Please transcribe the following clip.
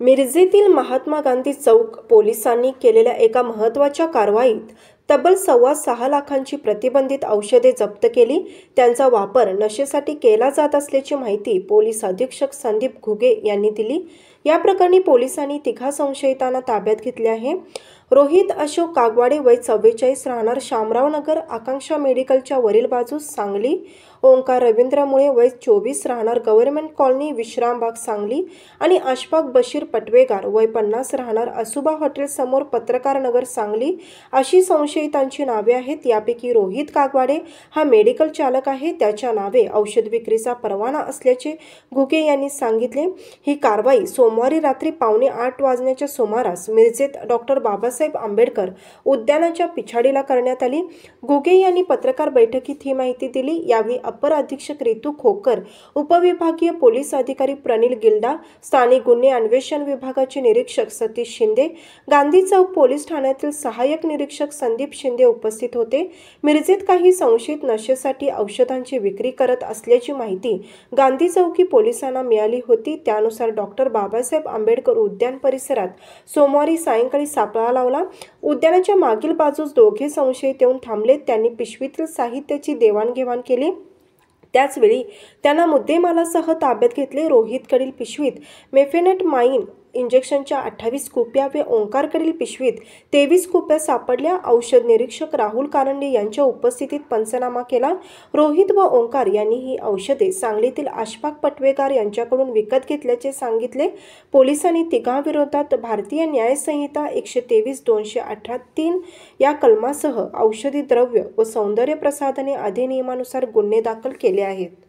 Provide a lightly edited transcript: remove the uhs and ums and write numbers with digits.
मिरजेतील महात्मा गांधी चौक पोलिसांनी केलेल्या एका महत्त्वाच्या कारवाईत तब्बल 6.25 लाखांची प्रतिबंधित औषधे जप्त केली। त्यांचा वापर नशेसाठी केला जात असल्याची माहिती पोलीस अधीक्षक संदीप घुगे यांनी दिली। या प्रकरणी पोलिसांनी 3 संशयितांना ताब्यात घेतले आहे। रोहित अशोक कागवाडे वय 44 राहणार शामराव नगर आकांक्षा मेडिकलच्या वरील बाजूस सांगली। ओंकार रवींद्र मुळे वय 24 राहणार गव्हर्नमेंट कॉलनी विश्रामबाग सांगली आणि अशफाक बशीर पटवेगार वय 50 राहणार असुबा हॉटेल समोर पत्रकार नगर सांगली अशी संशयितांची नावे आहेत। यापैकी रोहित कागवाडे हा मेडिकल चालक आहे। त्याच्या नावे औषध विक्रीचा परवाना असल्याचे घुगे यांनी सांगितले। ही कारवाई सोमवारी रात्री 7:45 वाजण्याच्या सुमारास मिरजेत डॉक्टर बाबासाहेब आंबेडकर उद्यानाच्या पिछाडीला करण्यात आली। घुगे यांनी पत्रकार बैठकीत ही माहिती दिली। यावेळी अपर अधीक्षक रितू खोकर, उपविभागीय पोलीस अधिकारी प्रनिल गिल्डा, स्थानिक गुन्हे अन्वेषण विभागाचे निरीक्षक सतीश शिंदे, गांधी चौक पोलीस ठाण्यातील सहाय्यक निरीक्षक संदीप शिंदे उपस्थित होते। मिरजेत काही संशयित नशेसाठी औषधांची विक्री करत असल्याची माहिती गांधी चौकी पोलिसांना मिळाली होती। त्यानुसार डॉक्टर बाबासाहेब आंबेडकर उद्यान परिसरात सोमवारी सायंकाळी सापळा लावला। उद्यानाच्या मागील बाजूस दोघे संशयित येऊन थांबले। त्यांनी पिशवीतील साहित्याची देवाणघेवाण केली। त्याचवेळी त्यांना मुद्देमालासह ताब्यात घेतले। रोहितकडील पिशवीत मेफेनेटमाइन इंजेक्शनच्या 28 कुप्या व ओंकारकडील पिशवीत 23 कुप्या सापडल्या। औषध निरीक्षक राहुल कारंडे यांच्या उपस्थितीत पंचनामा केला। रोहित व ओंकार यांनी ही औषधे सांगलीतील अशफाक पटवेगार यांच्याकडून विकत घेतल्याचे सांगितले। पोलिसांनी तिघांविरोधात भारतीय न्याय संहिता 123-218-3 या कलमासह औषधी द्रव्य व सौंदर्य प्रसाधने अधिनियमानुसार गुन्हे दाखल केले आहेत।